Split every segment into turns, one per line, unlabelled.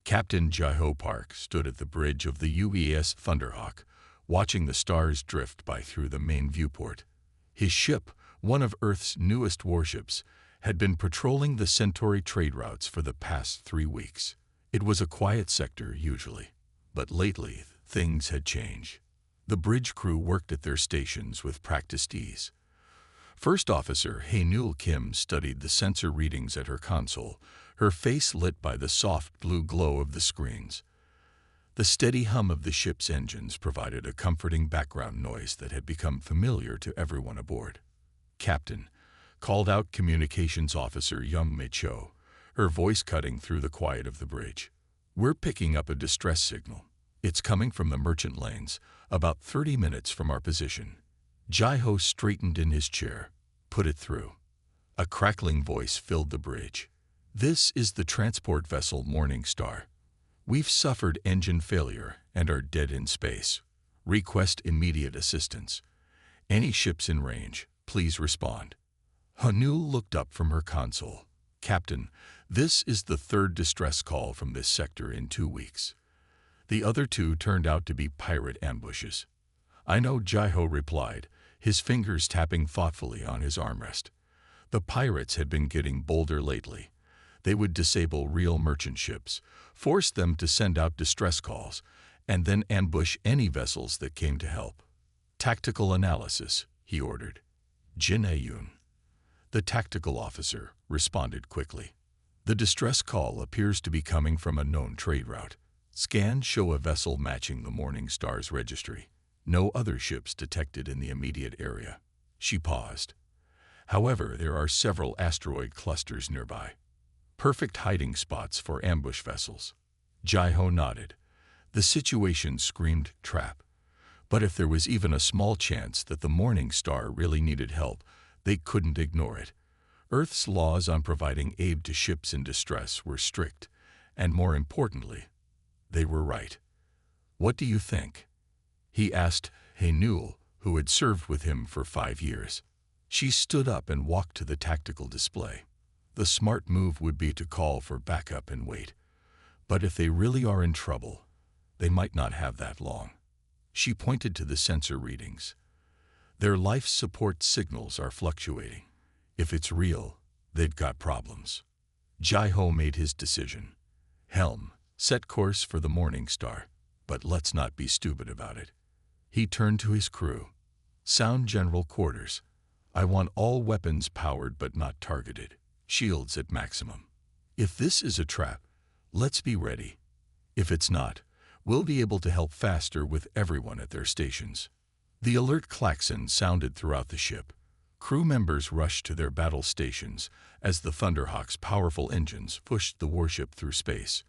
Captain Jai-Ho Park stood at the bridge of the UES Thunderhawk, watching the stars drift by through the main viewport. His ship, one of Earth's newest warships, had been patrolling the Centauri trade routes for the past 3 weeks. It was a quiet sector usually, but lately things had changed. The bridge crew worked at their stations with practiced ease. First Officer Hae-Nul Kim studied the sensor readings at her console, her face lit by the soft blue glow of the screens. The steady hum of the ship's engines provided a comforting background noise that had become familiar to everyone aboard. "Captain," called out Communications Officer Young-Mi Cho, her voice cutting through the quiet of the bridge. "We're picking up a distress signal. It's coming from the merchant lanes, about 30 minutes from our position." Jai-Ho straightened in his chair. "Put it through." A crackling voice filled the bridge. "This is the transport vessel Morning Star. We've suffered engine failure and are dead in space. Request immediate assistance. Any ships in range, please respond." Hae-Nul looked up from her console. "Captain, this is the 3rd distress call from this sector in 2 weeks. The other 2 turned out to be pirate ambushes." "I know," Jai-Ho replied, his fingers tapping thoughtfully on his armrest. The pirates had been getting bolder lately. They would disable real merchant ships, force them to send out distress calls, and then ambush any vessels that came to help. "Tactical analysis," he ordered. Jin Ayun, the tactical officer, responded quickly. "The distress call appears to be coming from a known trade route. Scans show a vessel matching the Morning Star's registry. No other ships detected in the immediate area." She paused. "However, there are several asteroid clusters nearby. Perfect hiding spots for ambush vessels." Jai-Ho nodded. The situation screamed trap. But if there was even a small chance that the Morning Star really needed help, they couldn't ignore it. Earth's laws on providing aid to ships in distress were strict, and more importantly, they were right. "What do you think?" he asked Hae-Nul, who had served with him for 5 years. She stood up and walked to the tactical display. The smart move would be to call for backup and wait. But if they really are in trouble, they might not have that long. She pointed to the sensor readings. "Their life support signals are fluctuating. If it's real, they've got problems." Jai-Ho made his decision. "Helm, set course for the Morning Star, but let's not be stupid about it." He turned to his crew. "Sound general quarters. I want all weapons powered but not targeted. Shields at maximum. If this is a trap, let's be ready. If it's not, we'll be able to help faster with everyone at their stations." The alert klaxon sounded throughout the ship. Crew members rushed to their battle stations as the Thunderhawk's powerful engines pushed the warship through space.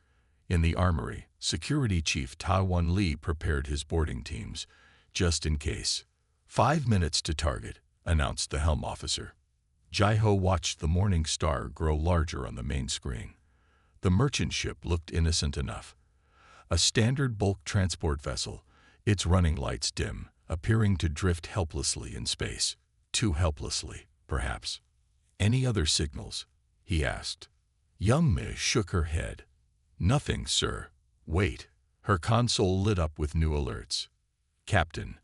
In the armory, Security Chief Ta-Won Lee prepared his boarding teams, just in case. 5 minutes to target," announced the helm officer. Jai-Ho watched the Morning Star grow larger on the main screen. The merchant ship looked innocent enough. A standard bulk transport vessel, its running lights dim, appearing to drift helplessly in space. Too helplessly, perhaps. "Any other signals?" he asked. Young-Mi shook her head. "Nothing, sir." "Wait." Her console lit up with new alerts. "Captain,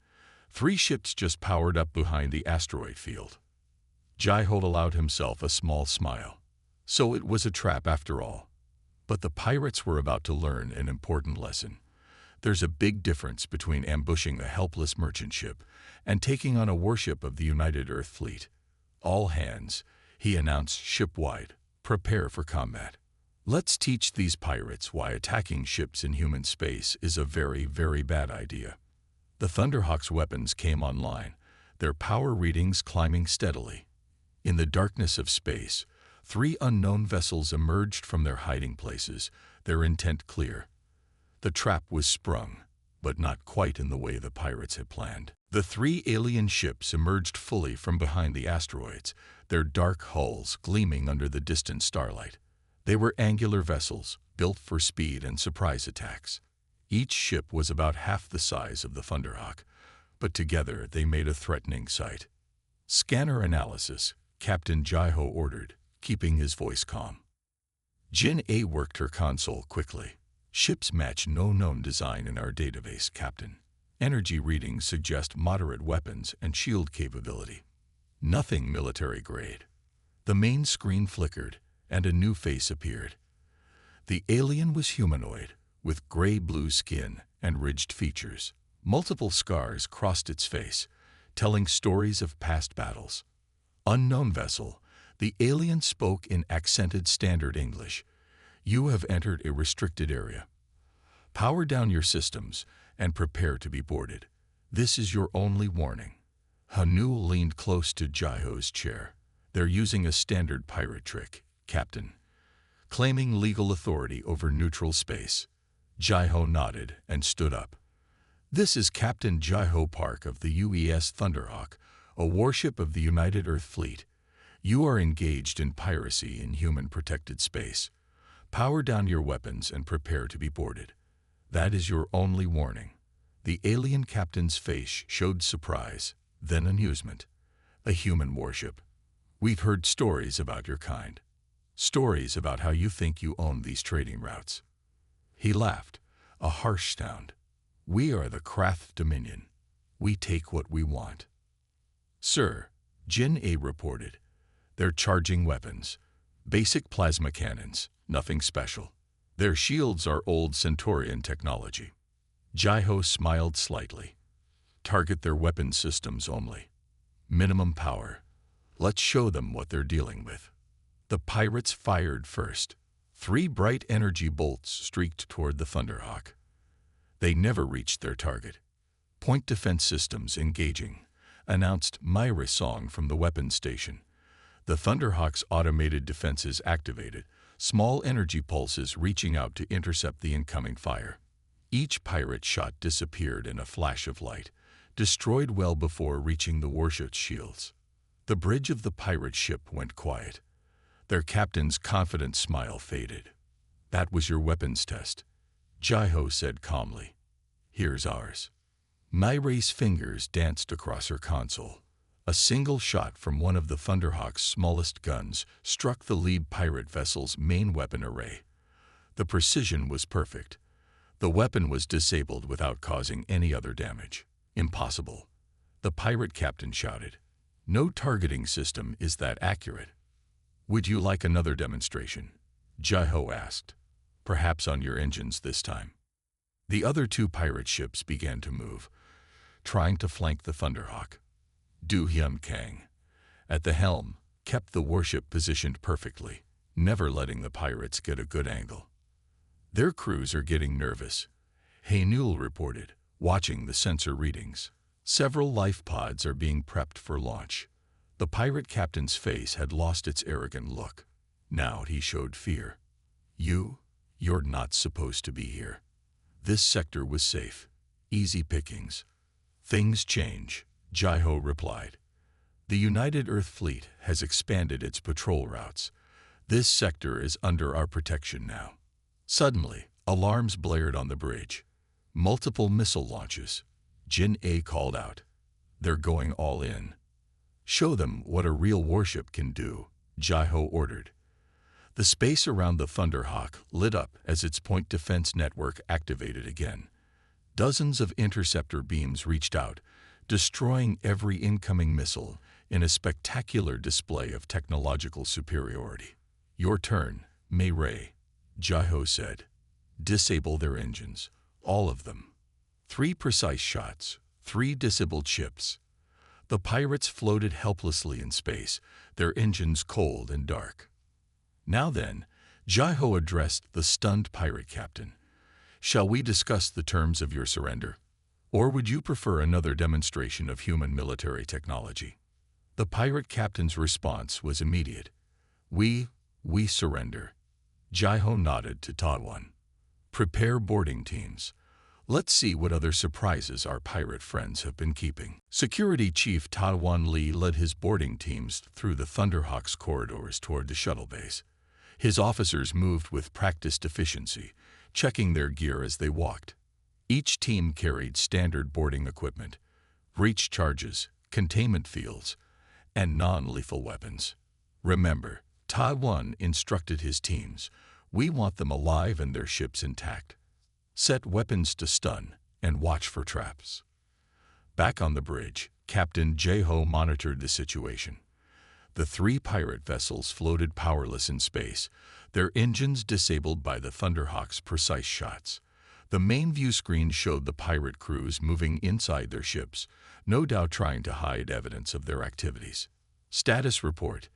3 ships just powered up behind the asteroid field." Jai-Ho allowed himself a small smile. So it was a trap after all. But the pirates were about to learn an important lesson. There's a big difference between ambushing a helpless merchant ship and taking on a warship of the United Earth Fleet. "All hands," he announced shipwide, "prepare for combat. Let's teach these pirates why attacking ships in human space is a very, very bad idea." The Thunderhawk's weapons came online, their power readings climbing steadily. In the darkness of space, 3 unknown vessels emerged from their hiding places, their intent clear. The trap was sprung, but not quite in the way the pirates had planned. The 3 alien ships emerged fully from behind the asteroids, their dark hulls gleaming under the distant starlight. They were angular vessels, built for speed and surprise attacks. Each ship was about half the size of the Thunderhawk, but together they made a threatening sight. "Scanner analysis," Captain Jai-Ho ordered, keeping his voice calm. Jin A worked her console quickly. Ships match no known design in our database, Captain. Energy readings suggest moderate weapons and shield capability. Nothing military grade. The main screen flickered, and a new face appeared. The alien was humanoid, with gray-blue skin and ridged features. Multiple scars crossed its face, telling stories of past battles. Unknown vessel, the alien spoke in accented standard English. You have entered a restricted area. Power down your systems and prepare to be boarded. This is your only warning. Hanul leaned close to Jaiho's chair. They're using a standard pirate trick, Captain. Claiming legal authority over neutral space. Jaiho nodded and stood up. This is Captain Jaiho Park of the UES Thunderhawk, a warship of the United Earth Fleet. You are engaged in piracy in human-protected space. Power down your weapons and prepare to be boarded. That is your only warning. The alien captain's face showed surprise, then amusement. A human warship. We've heard stories about your kind. Stories about how you think you own these trading routes. He laughed, a harsh sound. We are the Krath Dominion. We take what we want. Sir, Jin A reported. They're charging weapons. Basic plasma cannons, nothing special. Their shields are old Centaurian technology. Jaiho smiled slightly. Target their weapon systems only. Minimum power. Let's show them what they're dealing with. The pirates fired first. 3 bright energy bolts streaked toward the Thunderhawk. They never reached their target. Point defense systems engaging, announced Myra Song from the weapons station. The Thunderhawk's automated defenses activated, small energy pulses reaching out to intercept the incoming fire. Each pirate shot disappeared in a flash of light, destroyed well before reaching the warship's shields. The bridge of the pirate ship went quiet. Their captain's confident smile faded. That was your weapons test, Jaiho said calmly. Here's ours. Myra's fingers danced across her console. A single shot from one of the Thunderhawk's smallest guns struck the lead pirate vessel's main weapon array. The precision was perfect. The weapon was disabled without causing any other damage. Impossible. The pirate captain shouted. No targeting system is that accurate. Would you like another demonstration? Jaiho asked. Perhaps on your engines this time. The other 2 pirate ships began to move, trying to flank the Thunderhawk. Du Hyun Kang, at the helm, kept the warship positioned perfectly, never letting the pirates get a good angle. Their crews are getting nervous, Haenul reported, watching the sensor readings. Several life pods are being prepped for launch. The pirate captain's face had lost its arrogant look. Now he showed fear. You're not supposed to be here. This sector was safe. Easy pickings. Things change, Jaiho replied. The United Earth Fleet has expanded its patrol routes. This sector is under our protection now. Suddenly, alarms blared on the bridge. Multiple missile launches. Jin A called out. They're going all in. Show them what a real warship can do, Jaiho ordered. The space around the Thunderhawk lit up as its point defense network activated again. Dozens of interceptor beams reached out, destroying every incoming missile in a spectacular display of technological superiority. Your turn, Mei Ray, Jaiho said. Disable their engines, all of them. 3 precise shots, 3 disabled ships. The pirates floated helplessly in space, their engines cold and dark. Now then, Jaiho addressed the stunned pirate captain. Shall we discuss the terms of your surrender? Or would you prefer another demonstration of human military technology? The pirate captain's response was immediate. We surrender. Jaiho nodded to Taiwan. Prepare boarding teams. Let's see what other surprises our pirate friends have been keeping. Security Chief Taiwan Lee led his boarding teams through the Thunderhawk's corridors toward the shuttle base. His officers moved with practiced efficiency, checking their gear as they walked. Each team carried standard boarding equipment, breach charges, containment fields, and non-lethal weapons. Remember, Taiwan instructed his teams, we want them alive and their ships intact. Set weapons to stun and watch for traps. Back on the bridge, Captain Jeho monitored the situation. The 3 pirate vessels floated powerless in space, their engines disabled by the Thunderhawk's precise shots. The main view screen showed the pirate crews moving inside their ships, no doubt trying to hide evidence of their activities. Status report.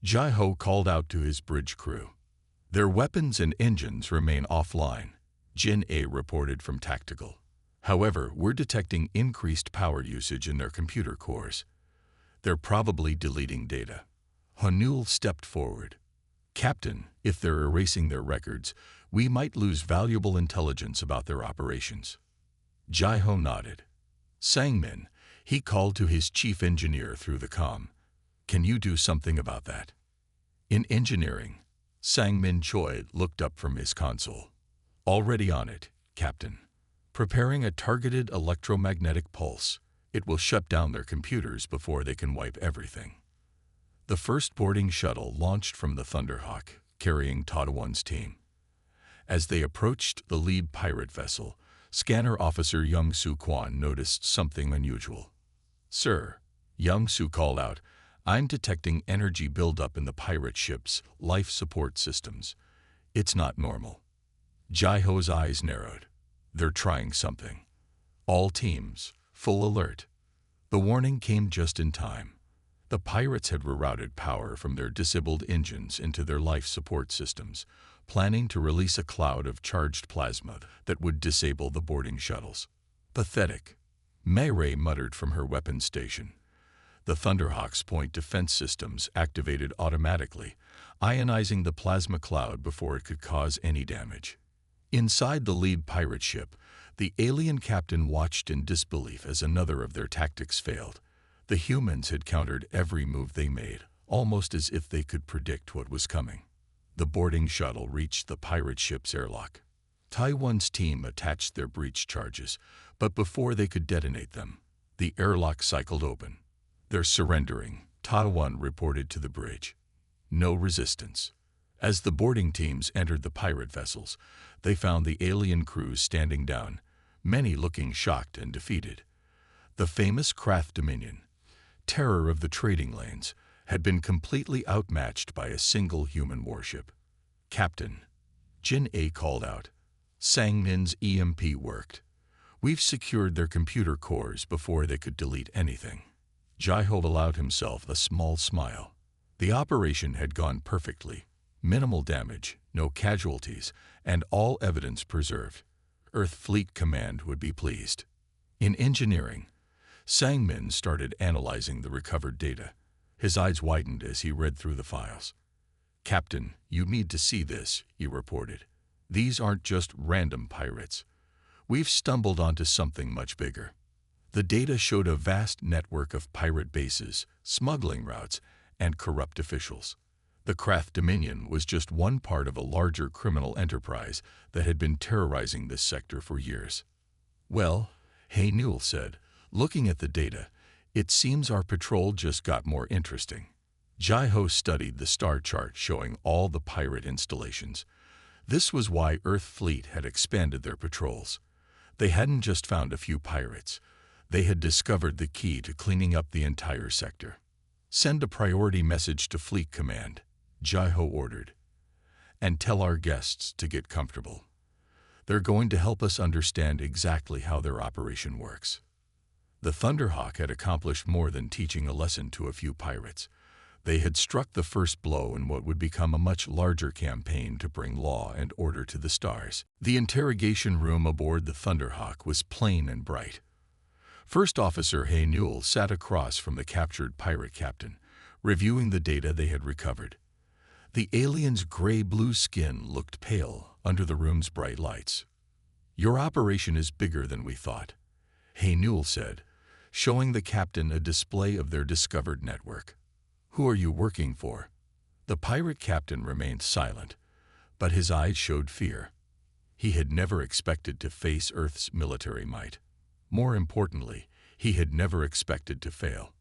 Jeho called out to his bridge crew. Their weapons and engines remain offline, Jin A reported from Tactical. However, we're detecting increased power usage in their computer cores. They're probably deleting data. Hanul stepped forward. Captain, if they're erasing their records, we might lose valuable intelligence about their operations. Jeho nodded. Sangmin, he called to his chief engineer through the comm. Can you do something about that? In engineering, Sangmin Choi looked up from his console. Already on it, Captain. Preparing a targeted electromagnetic pulse. It will shut down their computers before they can wipe everything. The first boarding shuttle launched from the Thunderhawk, carrying Tadawan's team. As they approached the lead pirate vessel, Scanner Officer Young-Soo Kwan noticed something unusual. Sir, Young-Soo called out, I'm detecting energy buildup in the pirate ship's life support systems. It's not normal. Jeho's eyes narrowed. They're trying something. All teams, full alert. The warning came just in time. The pirates had rerouted power from their disabled engines into their life support systems, planning to release a cloud of charged plasma that would disable the boarding shuttles. Pathetic. Mayray muttered from her weapons station. The Thunderhawk's point defense systems activated automatically, ionizing the plasma cloud before it could cause any damage. Inside the lead pirate ship, the alien captain watched in disbelief as another of their tactics failed. The humans had countered every move they made, almost as if they could predict what was coming. The boarding shuttle reached the pirate ship's airlock. Taiwan's team attached their breach charges, but before they could detonate them, the airlock cycled open. They're surrendering, Taiwan reported to the bridge. No resistance. As the boarding teams entered the pirate vessels, they found the alien crews standing down, many looking shocked and defeated. The famous Krath Dominion, terror of the trading lanes, had been completely outmatched by a single human warship. Captain, Jin A called out. Sangmin's EMP worked. We've secured their computer cores before they could delete anything. Jeho allowed himself a small smile. The operation had gone perfectly. Minimal damage, no casualties, and all evidence preserved. Earth Fleet Command would be pleased. In engineering, Sangmin started analyzing the recovered data. His eyes widened as he read through the files. Captain, you need to see this, he reported. These aren't just random pirates. We've stumbled onto something much bigger. The data showed a vast network of pirate bases, smuggling routes, and corrupt officials. The Krath Dominion was just one part of a larger criminal enterprise that had been terrorizing this sector for years. Well, Newell said, looking at the data, it seems our patrol just got more interesting. Jeho studied the star chart showing all the pirate installations. This was why Earth Fleet had expanded their patrols. They hadn't just found a few pirates. They had discovered the key to cleaning up the entire sector. Send a priority message to Fleet Command, Jeho ordered, and tell our guests to get comfortable. They're going to help us understand exactly how their operation works. The Thunderhawk had accomplished more than teaching a lesson to a few pirates. They had struck the first blow in what would become a much larger campaign to bring law and order to the stars. The interrogation room aboard the Thunderhawk was plain and bright. First Officer Newell sat across from the captured pirate captain, reviewing the data they had recovered. The alien's gray-blue skin looked pale under the room's bright lights. Your operation is bigger than we thought, Newell said, showing the captain a display of their discovered network. Who are you working for? The pirate captain remained silent, but his eyes showed fear. He had never expected to face Earth's military might. More importantly, he had never expected to fail.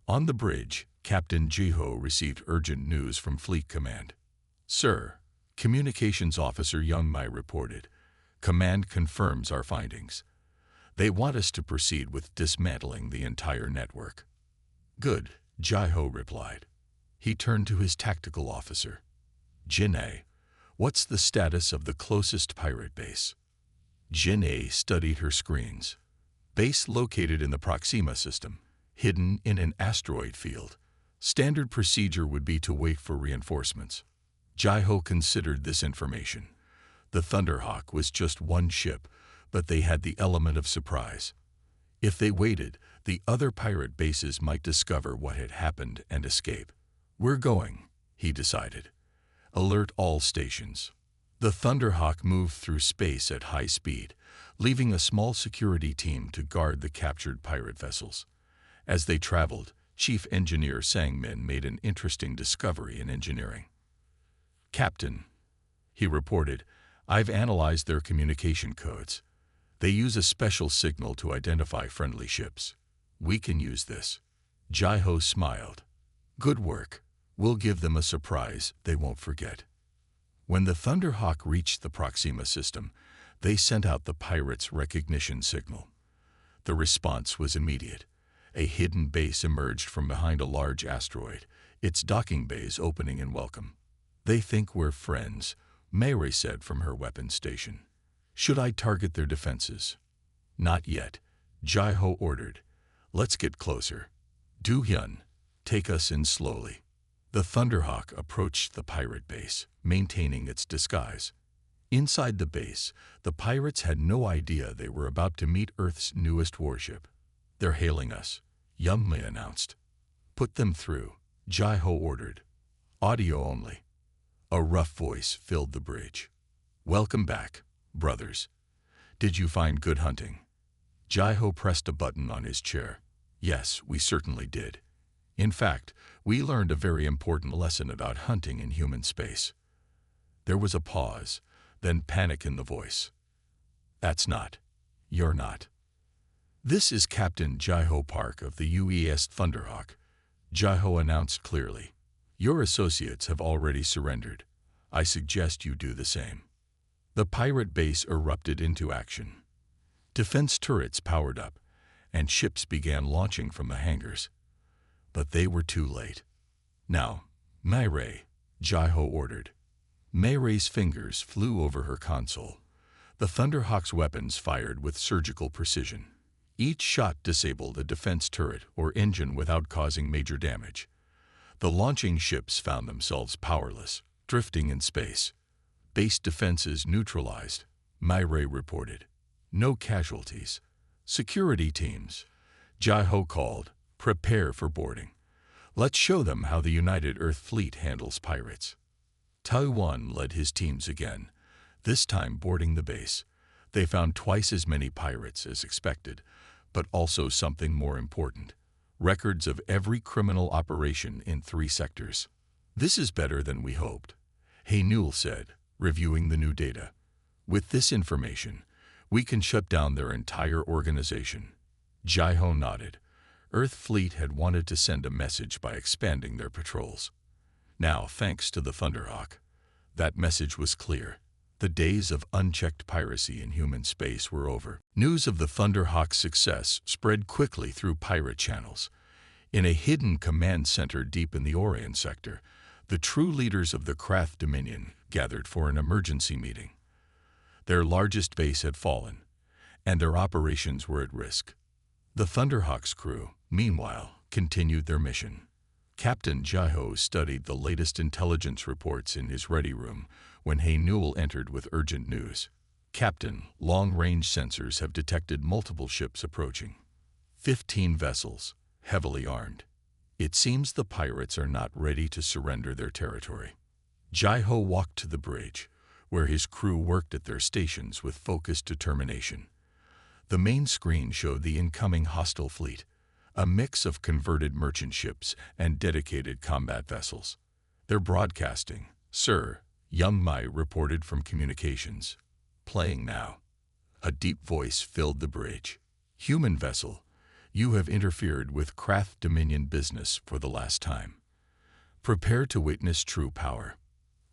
On the bridge, Captain Jeho received urgent news from Fleet Command. Sir, Communications Officer Young Mai reported. Command confirms our findings. They want us to proceed with dismantling the entire network. Good, Jai-Ho replied. He turned to his tactical officer. Jin-A, what's the status of the closest pirate base? Jin-A studied her screens. Base located in the Proxima system, hidden in an asteroid field. Standard procedure would be to wait for reinforcements. Jai-Ho considered this information. The Thunderhawk was just one ship, but they had the element of surprise. If they waited, the other pirate bases might discover what had happened and escape. We're going, he decided. Alert all stations. The Thunderhawk moved through space at high speed, leaving a small security team to guard the captured pirate vessels. As they traveled, Chief Engineer Sang-min made an interesting discovery in engineering. Captain, he reported, I've analyzed their communication codes. They use a special signal to identify friendly ships. We can use this. Jai-Ho smiled. Good work. We'll give them a surprise they won't forget. When the Thunderhawk reached the Proxima system, they sent out the pirates' recognition signal. The response was immediate. A hidden base emerged from behind a large asteroid, its docking bays opening in welcome. They think we're friends, Mayray said from her weapons station. Should I target their defenses? Not yet, Jai-Ho ordered. Let's get closer. Do-hyun, take us in slowly. The Thunderhawk approached the pirate base, maintaining its disguise. Inside the base, the pirates had no idea they were about to meet Earth's newest warship. They're hailing us, Young-mi announced. Put them through, Jai-Ho ordered. Audio only. A rough voice filled the bridge. Welcome back, brothers. Did you find good hunting? Jai-Ho pressed a button on his chair. Yes, we certainly did. In fact, we learned a very important lesson about hunting in human space. There was a pause, then panic in the voice. That's not. You're not. This is Captain Jai-Ho Park of the UES Thunderhawk, Jai-Ho announced clearly. Your associates have already surrendered. I suggest you do the same. The pirate base erupted into action. Defense turrets powered up, and ships began launching from the hangars. But they were too late. Now, Mayray, Jai-Ho ordered. Mayray's fingers flew over her console. The Thunderhawk's weapons fired with surgical precision. Each shot disabled a defense turret or engine without causing major damage. The launching ships found themselves powerless, drifting in space. Base defenses neutralized, Mayray reported. No casualties. Security teams, Jai-Ho called. Prepare for boarding. Let's show them how the United Earth Fleet handles pirates. Taiwan led his teams again, this time boarding the base. They found twice as many pirates as expected, but also something more important. Records of every criminal operation in 3 sectors. This is better than we hoped, Hae-Newell said, reviewing the new data. With this information, we can shut down their entire organization. Jai-Ho nodded. Earth Fleet had wanted to send a message by expanding their patrols. Now, thanks to the Thunderhawk, that message was clear. The days of unchecked piracy in human space were over. News of the Thunderhawk's success spread quickly through pirate channels. In a hidden command center deep in the Orion sector, the true leaders of the Krath Dominion gathered for an emergency meeting. Their largest base had fallen, and their operations were at risk. The Thunderhawk's crew, meanwhile, continued their mission. Captain Jai-Ho studied the latest intelligence reports in his ready room when Hae-Newell entered with urgent news. Captain, long-range sensors have detected multiple ships approaching. 15 vessels, heavily armed. It seems the pirates are not ready to surrender their territory. Jai-Ho walked to the bridge, where his crew worked at their stations with focused determination. The main screen showed the incoming hostile fleet, a mix of converted merchant ships and dedicated combat vessels. They're broadcasting, sir, Young-mi reported from communications. Playing now. A deep voice filled the bridge. Human vessel, you have interfered with Krath Dominion business for the last time. Prepare to witness true power.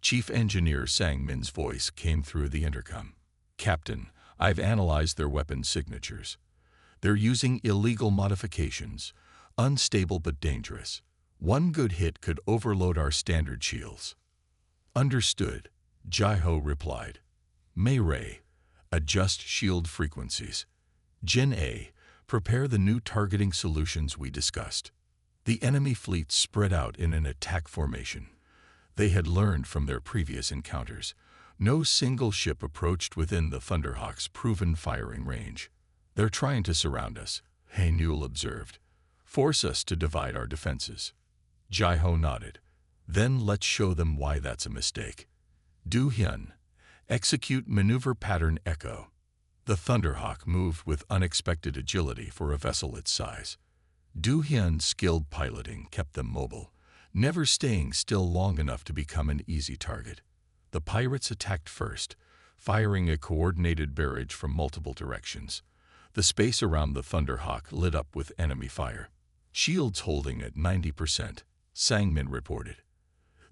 Chief Engineer Sang-min's voice came through the intercom. Captain, I've analyzed their weapon signatures. They're using illegal modifications, unstable but dangerous. One good hit could overload our standard shields. Understood, Jai-Ho replied. May-Ray, adjust shield frequencies. Jin-A, prepare the new targeting solutions we discussed. The enemy fleet spread out in an attack formation. They had learned from their previous encounters. No single ship approached within the Thunderhawk's proven firing range. They're trying to surround us, Haenul observed. Force us to divide our defenses. Jai-Ho nodded. Then let's show them why that's a mistake. Du-Hyun, execute maneuver pattern Echo. The Thunderhawk moved with unexpected agility for a vessel its size. Du-Hyun's skilled piloting kept them mobile, never staying still long enough to become an easy target. The pirates attacked first, firing a coordinated barrage from multiple directions. The space around the Thunderhawk lit up with enemy fire. Shields holding at 90%, Sangmin reported.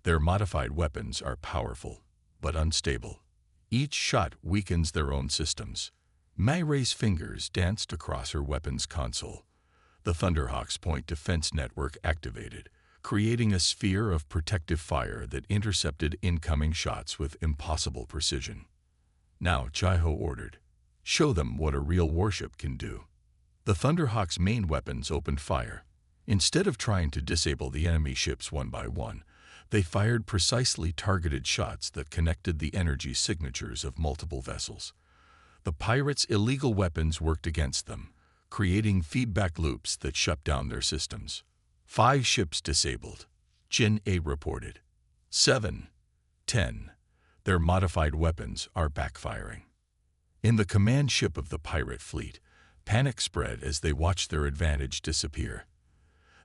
Their modified weapons are powerful, but unstable. Each shot weakens their own systems. May-Ray's fingers danced across her weapons console. The Thunderhawk's point defense network activated, creating a sphere of protective fire that intercepted incoming shots with impossible precision. Now, Jai-Ho ordered, show them what a real warship can do. The Thunderhawk's main weapons opened fire. Instead of trying to disable the enemy ships one by one, they fired precisely targeted shots that connected the energy signatures of multiple vessels. The pirates' illegal weapons worked against them, creating feedback loops that shut down their systems. 5 ships disabled, Jin-A reported. 7, 10. Their modified weapons are backfiring. In the command ship of the pirate fleet, panic spread as they watched their advantage disappear.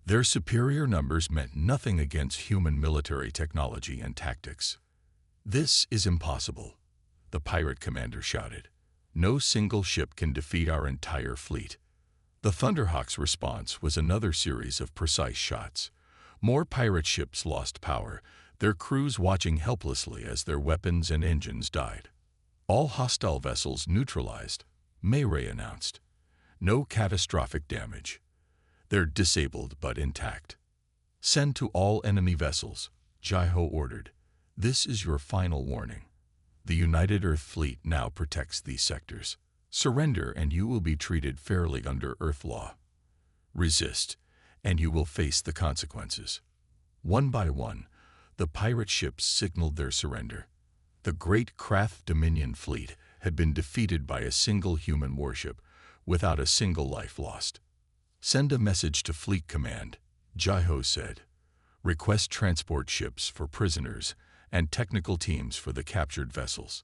Their superior numbers meant nothing against human military technology and tactics. This is impossible, the pirate commander shouted. No single ship can defeat our entire fleet. The Thunderhawk's response was another series of precise shots. More pirate ships lost power, their crews watching helplessly as their weapons and engines died. All hostile vessels neutralized, May-Ray announced. No catastrophic damage. They're disabled but intact. Send to all enemy vessels, Jai-Ho ordered. This is your final warning. The United Earth Fleet now protects these sectors. Surrender and you will be treated fairly under Earth law. Resist, and you will face the consequences. One by one, the pirate ships signaled their surrender. The great Krath Dominion fleet had been defeated by a single human warship, without a single life lost. Send a message to Fleet Command, Jai-Ho said. Request transport ships for prisoners and technical teams for the captured vessels.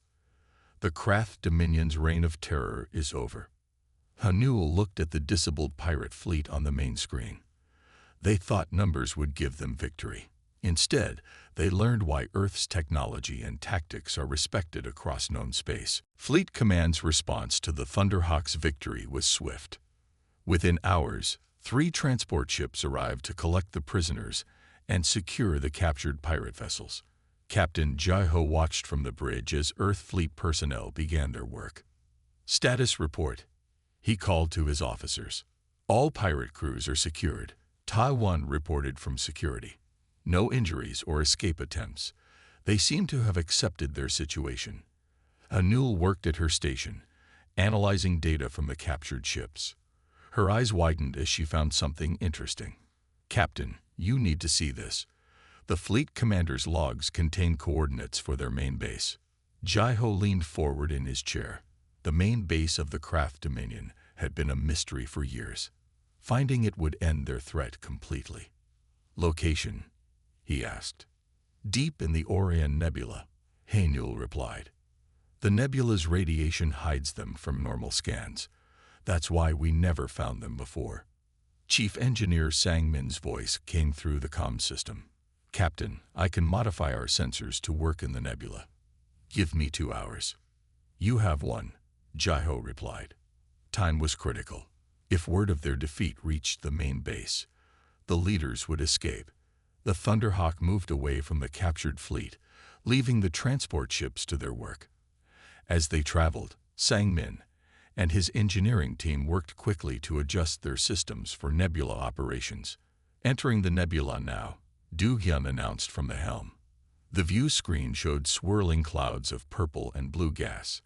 The Krath Dominion's reign of terror is over. Haenul looked at the disabled pirate fleet on the main screen. They thought numbers would give them victory. Instead, they learned why Earth's technology and tactics are respected across known space. Fleet Command's response to the Thunderhawk's victory was swift. Within hours, 3 transport ships arrived to collect the prisoners and secure the captured pirate vessels. Captain Jai-Ho watched from the bridge as Earth Fleet personnel began their work. Status report. He called to his officers. All pirate crews are secured. Taiwan reported from security. No injuries or escape attempts. They seem to have accepted their situation. Haenul worked at her station, analyzing data from the captured ships. Her eyes widened as she found something interesting. Captain, you need to see this. The fleet commander's logs contain coordinates for their main base. Jai-Ho leaned forward in his chair. The main base of the Krath Dominion had been a mystery for years. Finding it would end their threat completely. Location, he asked. Deep in the Orion Nebula, Haenul replied. The nebula's radiation hides them from normal scans. That's why we never found them before. Chief Engineer Sangmin's voice came through the comm system. Captain, I can modify our sensors to work in the nebula. Give me 2 hours. You have 1, Jai-Ho replied. Time was critical. If word of their defeat reached the main base, the leaders would escape. The Thunderhawk moved away from the captured fleet, leaving the transport ships to their work. As they traveled, Sang-min and his engineering team worked quickly to adjust their systems for nebula operations. "Entering the nebula now," Do-hyun announced from the helm. The view screen showed swirling clouds of purple and blue gas.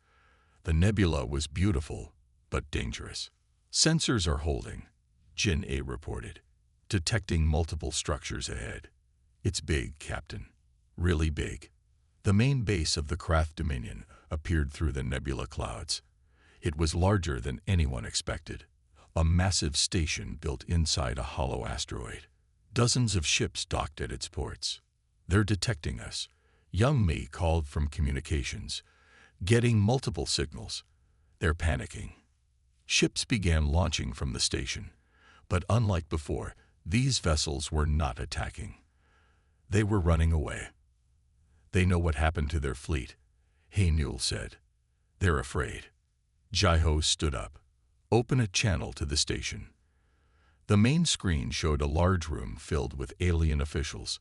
The nebula was beautiful, but dangerous. "Sensors are holding," Jin-A reported, detecting multiple structures ahead. "It's big, Captain. Really big." The main base of the Krath Dominion appeared through the nebula clouds. It was larger than anyone expected, a massive station built inside a hollow asteroid. Dozens of ships docked at its ports. "They're detecting us," Young Mi called from communications, getting multiple signals. "They're panicking." Ships began launching from the station, but unlike before, these vessels were not attacking. They were running away. "They know what happened to their fleet," Hae-Nul said. "They're afraid." Jai-Ho stood up. "Open a channel to the station." The main screen showed a large room filled with alien officials.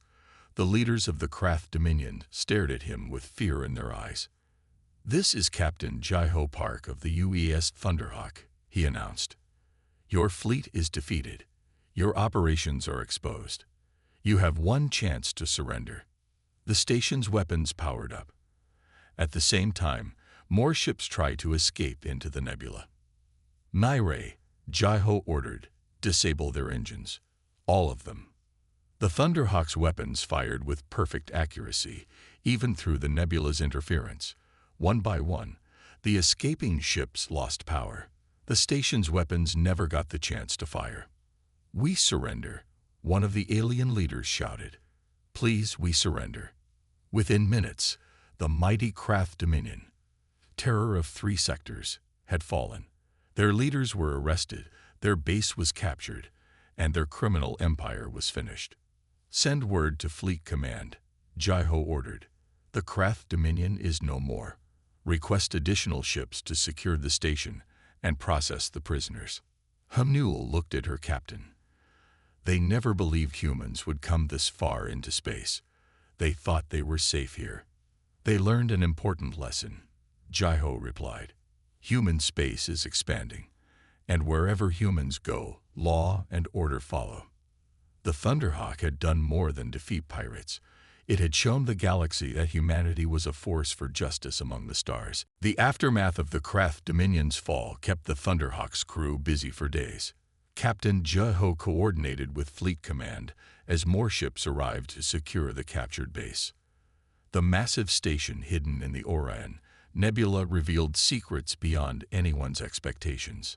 The leaders of the Krath Dominion stared at him with fear in their eyes. "This is Captain Jai-Ho Park of the UES Thunderhawk," he announced. "Your fleet is defeated. Your operations are exposed. You have one chance to surrender." The station's weapons powered up. At the same time, more ships tried to escape into the nebula. "Myre," Jai-Ho ordered, "disable their engines. All of them." The Thunderhawk's weapons fired with perfect accuracy, even through the nebula's interference. One by one, the escaping ships lost power. The station's weapons never got the chance to fire. "We surrender," one of the alien leaders shouted. "Please, we surrender." Within minutes, the mighty Krath Dominion, terror of 3 sectors, had fallen. Their leaders were arrested, their base was captured, and their criminal empire was finished. "Send word to Fleet Command," Jai-Ho ordered. "The Krath Dominion is no more. Request additional ships to secure the station and process the prisoners." Hae-Nul looked at her captain. "They never believed humans would come this far into space. They thought they were safe here." "They learned an important lesson," Jai-Ho replied. "Human space is expanding, and wherever humans go, law and order follow." The Thunderhawk had done more than defeat pirates. It had shown the galaxy that humanity was a force for justice among the stars. The aftermath of the Krath Dominion's fall kept the Thunderhawk's crew busy for days. Captain Jai-Ho coordinated with Fleet Command as more ships arrived to secure the captured base. The massive station hidden in the Orion Nebula revealed secrets beyond anyone's expectations.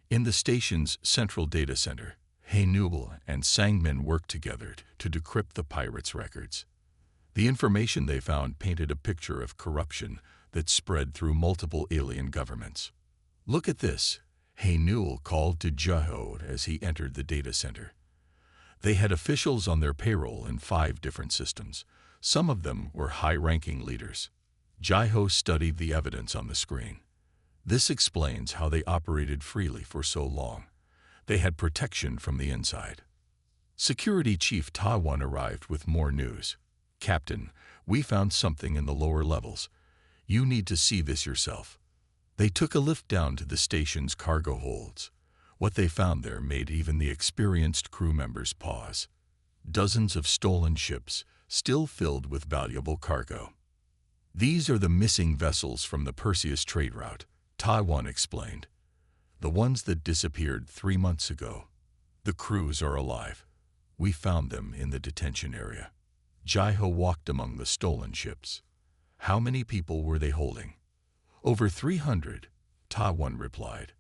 In the station's central data center, Hae-Nul and Sang-min worked together to decrypt the pirates' records. The information they found painted a picture of corruption that spread through multiple alien governments. "Look at this," Hae-Nul called to Jai-Ho as he entered the data center. They had officials on their payroll in 5 different systems. Some of them were high-ranking leaders. Jai-Ho studied the evidence on the screen. "This explains how they operated freely for so long. They had protection from the inside." Security Chief Ta-Won arrived with more news. "Captain, we found something in the lower levels. You need to see this yourself." They took a lift down to the station's cargo holds. What they found there made even the experienced crew members pause. Dozens of stolen ships, still filled with valuable cargo. "These are the missing vessels from the Perseus trade route," Ta-Won explained. "The ones that disappeared 3 months ago. The crews are alive. We found them in the detention area." Jai-Ho walked among the stolen ships. "How many people were they holding?" "Over 300, Ta-Won replied.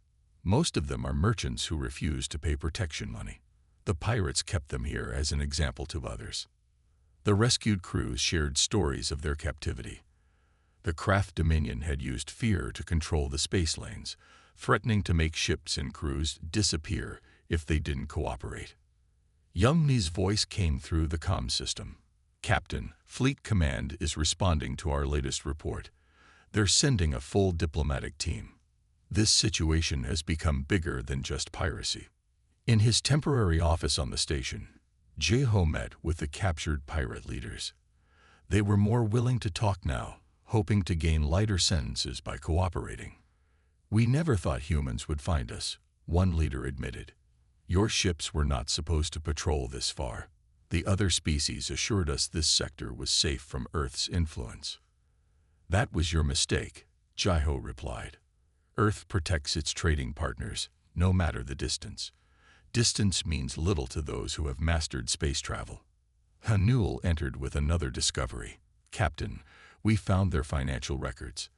"Most of them are merchants who refused to pay protection money. The pirates kept them here as an example to others." The rescued crews shared stories of their captivity. The Krath Dominion had used fear to control the space lanes, threatening to make ships and crews disappear if they didn't cooperate. Young Mi's voice came through the comm system. "Captain, Fleet Command is responding to our latest report. They're sending a full diplomatic team. This situation has become bigger than just piracy." In his temporary office on the station, Jai-Ho met with the captured pirate leaders. They were more willing to talk now, hoping to gain lighter sentences by cooperating. "We never thought humans would find us," one leader admitted. "Your ships were not supposed to patrol this far. The other species assured us this sector was safe from Earth's influence." "That was your mistake," Jaiho replied. "Earth protects its trading partners, no matter the distance. Distance means little to those who have mastered space travel." Hanul entered with another discovery. "Captain, we found their financial records."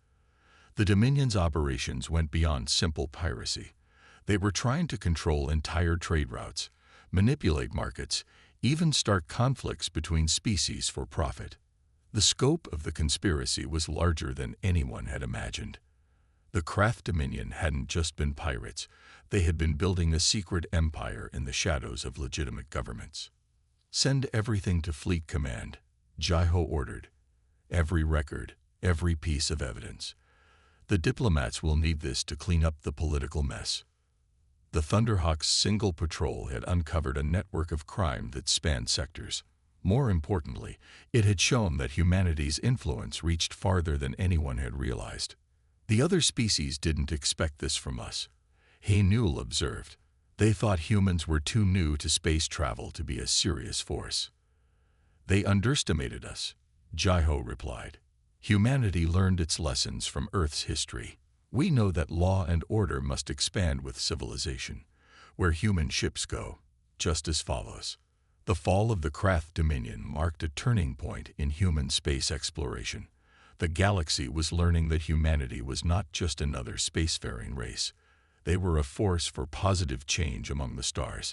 The Dominion's operations went beyond simple piracy. They were trying to control entire trade routes, manipulate markets, even start conflicts between species for profit. The scope of the conspiracy was larger than anyone had imagined. The Krath Dominion hadn't just been pirates, they had been building a secret empire in the shadows of legitimate governments. "Send everything to Fleet Command," Jaiho ordered. "Every record, every piece of evidence. The diplomats will need this to clean up the political mess." The Thunderhawk's single patrol had uncovered a network of crime that spanned sectors. More importantly, it had shown that humanity's influence reached farther than anyone had realized. "The other species didn't expect this from us," Hanul observed. "They thought humans were too new to space travel to be a serious force." "They underestimated us," Jaiho replied. "Humanity learned its lessons from Earth's history. We know that law and order must expand with civilization. Where human ships go, justice follows." The fall of the Krath Dominion marked a turning point in human space exploration. The galaxy was learning that humanity was not just another spacefaring race. They were a force for positive change among the stars.